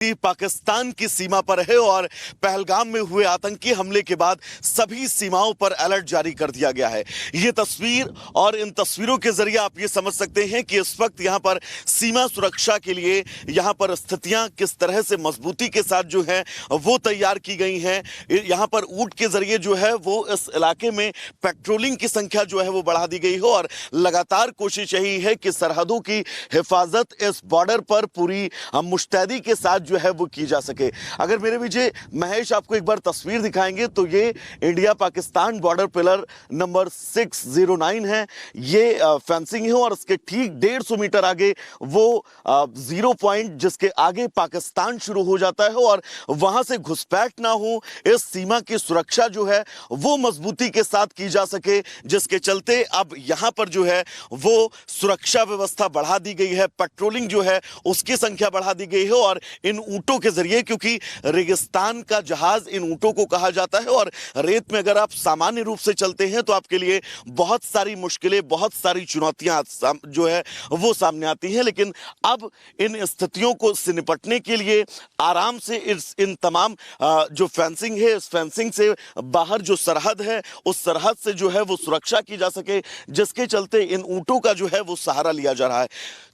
पाकिस्तान की सीमा पर है और पहलगाम में हुए आतंकी हमले के बाद सभी सीमाओं पर अलर्ट जारी कर दिया गया है। ये तस्वीर और इन तस्वीरों के जरिए आप ये समझ सकते हैं कि इस वक्त यहाँ पर सीमा सुरक्षा के लिए यहाँ पर स्थितियां किस तरह से मजबूती के साथ जो है वो तैयार की गई हैं। यहाँ पर ऊंट के जरिए जो है वो इस इलाके में पेट्रोलिंग की संख्या जो है वो बढ़ा दी गई हो और लगातार कोशिश यही है कि सरहदों की हिफाजत इस बॉर्डर पर पूरी मुस्तैदी के साथ जो है वो की जा सके। अगर मेरे पीछे महेश आपको एक बार तस्वीर दिखाएंगे तो ये India Pakistan border pillar number 609 है। ये फेंसिंग है और उसके ठीक 150 मीटर आगे वो जीरो पॉइंट जिसके आगे पाकिस्तान शुरू हो जाता है और वहां से घुसपैठ ना हो, इस सीमा की सुरक्षा जो है वो मजबूती के साथ की जा सके, जिसके चलते अब यहां पर जो है वो सुरक्षा व्यवस्था बढ़ा दी गई है, पेट्रोलिंग जो है उसकी संख्या बढ़ा दी गई है और इन ऊंटों के जरिए, क्योंकि रेगिस्तान का जहाज इन ऊंटों को कहा जाता है और रेत में अगर आप सामान्य रूप से चलते हैं तो आपके लिए बहुत सारी मुश्किलें, बहुत सारी चुनौतियां जो है वो सामने आती हैं। लेकिन अब इन स्थितियों को से निपटने के लिए आराम से इन तमाम जो फेंसिंग है, इस फेंसिंग से बाहर जो सरहद है उस सरहद से जो है वो सुरक्षा की जा सके, जिसके चलते इन ऊंटों का जो है वो सहारा लिया जा रहा है।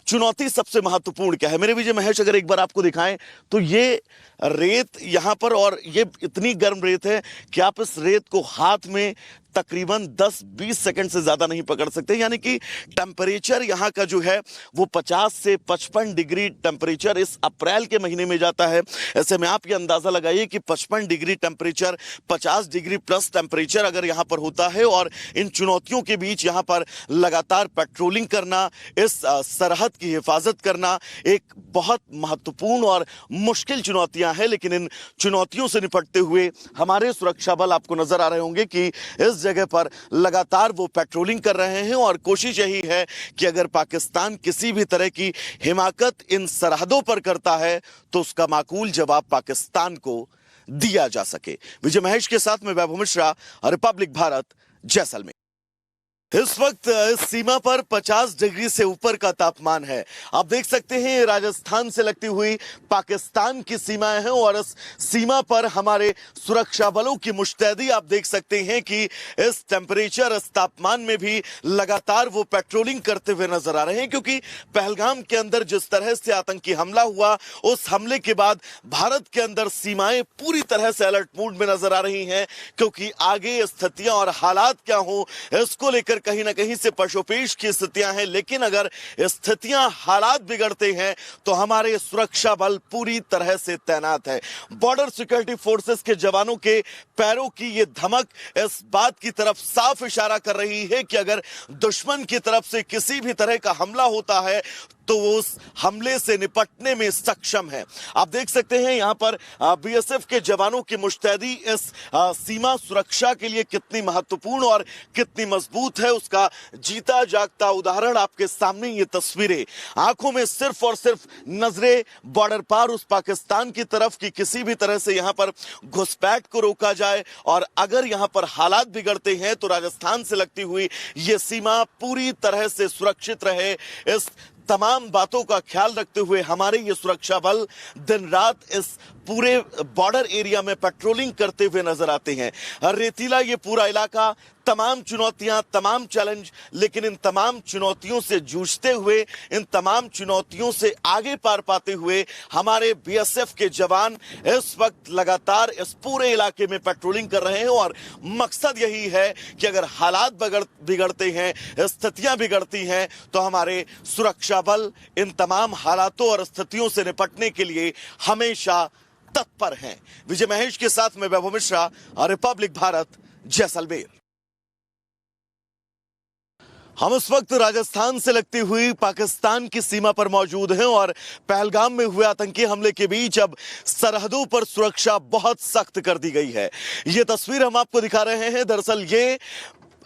चुनौती सबसे महत्वपूर्ण क्या है मेरे विजय महेश, अगर एक बार आपको दिखाएं तो ये रेत यहां पर, और ये इतनी गर्म रेत है कि आप इस रेत को हाथ में तकरीबन 10-20 सेकंड से ज्यादा नहीं पकड़ सकते। यानी कि टेम्परेचर यहां का जो है वो 50 से 55 डिग्री टेम्परेचर इस अप्रैल के महीने में जाता है। ऐसे में आप ये अंदाजा लगाइए कि 55 degree temperature, 50 degree plus temperature अगर यहां पर होता है और इन चुनौतियों के बीच यहां पर लगातार पेट्रोलिंग करना, इस सरहद की हिफाजत करना एक बहुत महत्वपूर्ण और मुश्किल चुनौतियां हैं। लेकिन इन चुनौतियों से निपटते हुए हमारे सुरक्षा बल आपको नजर आ रहे होंगे कि इस जगह पर लगातार वो पेट्रोलिंग कर रहे हैं और कोशिश यही है कि अगर पाकिस्तान किसी भी तरह की हिमाकत इन सरहदों पर करता है तो उसका माकूल जवाब पाकिस्तान को दिया जा सके। विजय महेश के साथ में वैभव मिश्रा, रिपब्लिक भारत, जैसलमेर। इस वक्त इस सीमा पर 50 डिग्री से ऊपर का तापमान है। आप देख सकते हैं राजस्थान से लगती हुई पाकिस्तान की सीमाएं हैं और इस सीमा पर हमारे सुरक्षा बलों की मुस्तैदी आप देख सकते हैं कि इस टेम्परेचर, इस तापमान में भी लगातार वो पेट्रोलिंग करते हुए नजर आ रहे हैं। क्योंकि पहलगाम के अंदर जिस तरह से आतंकी हमला हुआ, उस हमले के बाद भारत के अंदर सीमाएं पूरी तरह से अलर्ट मोड में नजर आ रही हैं, क्योंकि आगे स्थितियां और हालात क्या हो इसको लेकर कहीं ना कहीं से पशोपेश की स्थितियां हैं। लेकिन अगर स्थितियां, हालात बिगड़ते हैं तो हमारे सुरक्षा बल पूरी तरह से तैनात है। बॉर्डर सिक्योरिटी फोर्सेस के जवानों के पैरों की ये धमक इस बात की तरफ साफ इशारा कर रही है कि अगर दुश्मन की तरफ से किसी भी तरह का हमला होता है तो वो उस हमले से निपटने में सक्षम है। आप देख सकते हैं यहां पर बीएसएफ के जवानों की मुस्तैदी इस सीमा सुरक्षा के लिए कितनी महत्वपूर्ण और कितनी मजबूत है, उसका जीता जागता उदाहरण आपके सामने ये तस्वीरें। आंखों में सिर्फ और सिर्फ नजरें बॉर्डर पार उस पाकिस्तान की तरफ की किसी भी तरह से यहां पर घुसपैठ को रोका जाए और अगर यहां पर हालात बिगड़ते हैं तो राजस्थान से लगती हुई ये सीमा पूरी तरह से सुरक्षित रहे। इस तमाम बातों का ख्याल रखते हुए हमारे ये सुरक्षा बल दिन रात इस पूरे बॉर्डर एरिया में पेट्रोलिंग करते हुए नजर आते हैं। रेतीला ये पूरा इलाका, तमाम चुनौतियां, तमाम चैलेंज, लेकिन इन तमाम चुनौतियों से जूझते हुए, इन तमाम चुनौतियों से आगे पार पाते हुए हमारे बीएसएफ के जवान इस वक्त लगातार इस पूरे इलाके में पेट्रोलिंग कर रहे हैं और मकसद यही है कि अगर हालात बिगड़ते हैं, स्थितियां बिगड़ती हैं तो हमारे सुरक्षा बल इन तमाम हालातों और स्थितियों से निपटने के लिए हमेशा तत्पर हैं। विजय महेश के साथ में वैभव मिश्रा, रिपब्लिक भारत, जैसलमेर। हम इस वक्त राजस्थान से लगती हुई पाकिस्तान की सीमा पर मौजूद हैं और पहलगाम में हुए आतंकी हमले के बीच अब सरहदों पर सुरक्षा बहुत सख्त कर दी गई है। ये तस्वीर हम आपको दिखा रहे हैं। दरअसल ये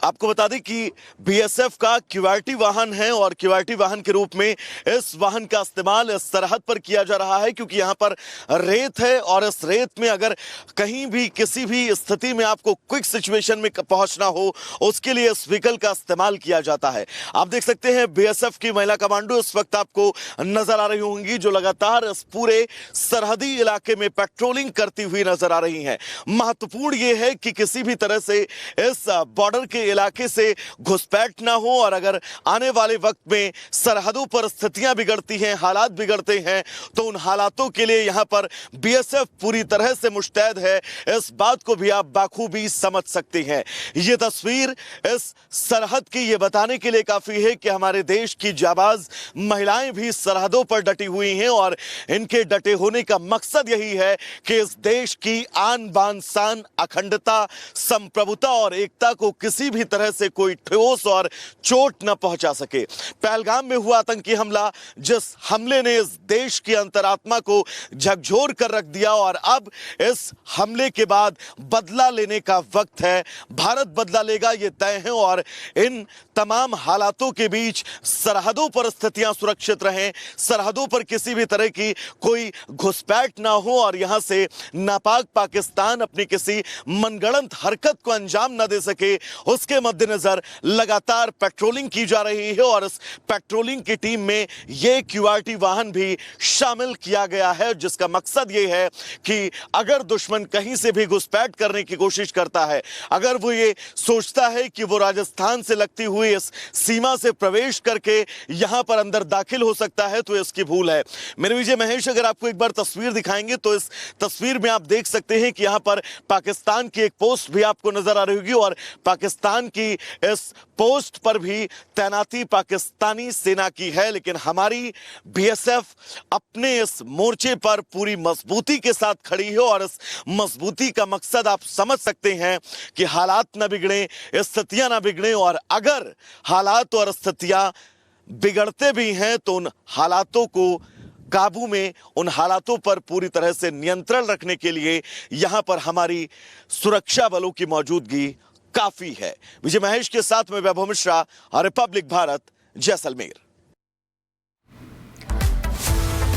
आपको बता दें कि बीएसएफ का क्यूआरटी वाहन है और क्यूआरटी वाहन के रूप में इस वाहन का इस्तेमाल इस सरहद पर किया जा रहा है, क्योंकि यहां पर रेत है और इस रेत में अगर कहीं भी किसी भी स्थिति में आपको क्विक सिचुएशन में पहुंचना हो, उसके लिए इस व्हीकल का इस्तेमाल किया जाता है। आप देख सकते हैं बीएसएफ की महिला कमांडो इस वक्त आपको नजर आ रही होंगी, जो लगातार इस पूरे सरहदी इलाके में पेट्रोलिंग करती हुई नजर आ रही हैं। महत्वपूर्ण यह है कि किसी भी तरह से इस बॉर्डर के इलाके से घुसपैठ ना हो और अगर आने वाले वक्त में सरहदों पर स्थितियां बिगड़ती हैं, हालात बिगड़ते हैं, तो उन हालातों के लिए यहां पर बीएसएफ पूरी तरह से मुस्तैद है। इस बात को भी आप बाखूबी समझ सकते हैं। यह तस्वीर इस सरहद की ये बताने के लिए काफी है कि हमारे देश की जाबाज महिलाएं भी सरहदों पर डटी हुई हैं और इनके डटे होने का मकसद यही है कि इस देश की आन बान शान, अखंडता, संप्रभुता और एकता को किसी भी तरह से कोई ठोस और चोट न पहुंचा सके। पहलगाम में हुआ आतंकी हमला, जिस हमले ने इस देश की अंतरात्मा को झकझोर कर रख दिया और अब इस हमले के बाद बदला लेने का वक्त है। भारत बदला लेगा, ये तय है और इन तमाम हालातों के बीच सरहदों पर स्थितियां सुरक्षित रहें, सरहदों पर किसी भी तरह की कोई घुसपैठ ना हो और यहां से नापाक पाकिस्तान अपनी किसी मनगढ़ंत हरकत को अंजाम न दे सके, उसके मद्देनजर लगातार पेट्रोलिंग की जा रही है और इस पेट्रोलिंग की टीम में यह क्यूआरटी वाहन भी शामिल किया गया है, जिसका मकसद यह है कि अगर दुश्मन कहीं से भी घुसपैठ करने की कोशिश करता है, अगर वो ये सोचता है कि वो राजस्थान से लगती हुई इस सीमा से प्रवेश करके यहां पर अंदर दाखिल हो सकता है, तो इसकी भूल है। मेरे विजय महेश अगर आपको एक बार तस्वीर दिखाएंगे तो इस तस्वीर में आप देख सकते हैं कि यहां पर पाकिस्तान की एक पोस्ट भी आपको नजर आ रही होगी और पाकिस्तान की इस पोस्ट पर भी तैनाती पाकिस्तानी सेना की है, लेकिन हमारी बीएसएफ अपने इस मोर्चे पर पूरी मजबूती के साथ खड़ी है और इस मजबूती का मकसद आप समझ सकते हैं कि हालात न बिगड़े, स्थितियां न बिगड़े और अगर हालात और स्थितियां बिगड़ते भी हैं तो उन हालातों को काबू में, उन हालातों पर पूरी तरह से नियंत्रण रखने के लिए यहां पर हमारी सुरक्षा बलों की मौजूदगी काफी है। विजय महेश के साथ में वैभव मिश्रा, रिपब्लिक भारत, जैसलमेर।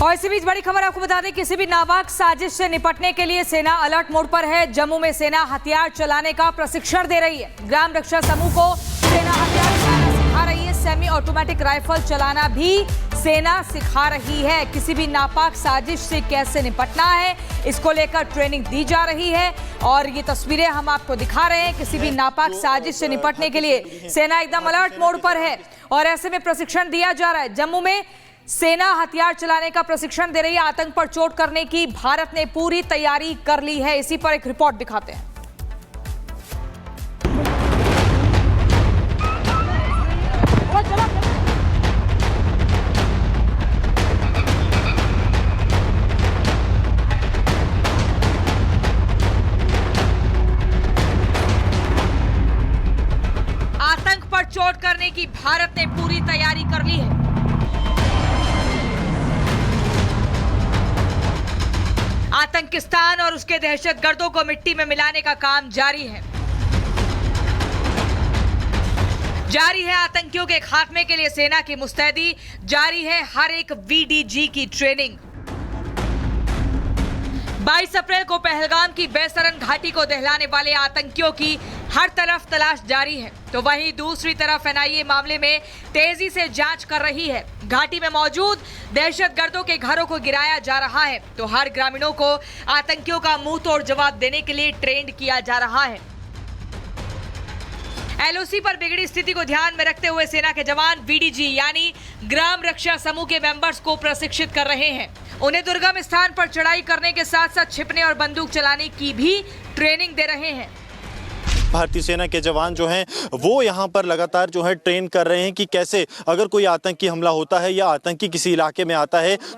और इसी बीच बड़ी खबर आपको बता दें, किसी भी नापाक साजिश से निपटने के लिए सेना अलर्ट मोड पर है। जम्मू में सेना हथियार चलाने का प्रशिक्षण दे रही है। ग्राम रक्षा समूह को सेना हथियार चलाना सिखा रही है। सेमी ऑटोमेटिक राइफल चलाना भी सेना सिखा रही है। किसी भी नापाक साजिश से कैसे निपटना है, इसको लेकर ट्रेनिंग दी जा रही है और ये तस्वीरें हम आपको दिखा रहे हैं। किसी भी नापाक साजिश से निपटने के लिए सेना एकदम अलर्ट मोड पर है और ऐसे में प्रशिक्षण दिया जा रहा है। जम्मू में सेना हथियार चलाने का प्रशिक्षण दे रही है। आतंक पर चोट करने की भारत ने पूरी तैयारी कर ली है। इसी पर एक रिपोर्ट दिखाते हैं। आतंक पर चोट करने की भारत ने पूरी तैयारी कर ली है। आतंकिस्तान और उसके दहशतगर्दों को मिट्टी में मिलाने का काम जारी है। जारी है आतंकियों के खात्मे के लिए सेना की मुस्तैदी, जारी है हर एक वीडीजी की ट्रेनिंग। 22 अप्रैल को पहलगाम की बेसरन घाटी को दहलाने वाले आतंकियों की हर तरफ तलाश जारी है, तो वहीं दूसरी तरफ एनआईए मामले में तेजी से जांच कर रही है। घाटी में मौजूद दहशतगर्दों के घरों को गिराया जा रहा है, तो हर ग्रामीणों को आतंकियों का मुंह तोड़ जवाब देने के लिए ट्रेंड किया जा रहा है। एलओसी पर बिगड़ी स्थिति को ध्यान में रखते हुए सेना के जवान वीडीजी यानी ग्राम रक्षा समूह के मेंबर्स को प्रशिक्षित कर रहे हैं। उन्हें दुर्गम स्थान पर चढ़ाई करने के साथ साथ छिपने और बंदूक चलाने की भी ट्रेनिंग दे रहे हैं। भारतीय सेना के जवान जो हैं वो यहाँ पर लगातार जो है ट्रेन कर रहे हैं कि कैसे अगर कोई आतंकी हमला होता है या आतंकी किसी इलाके में आता है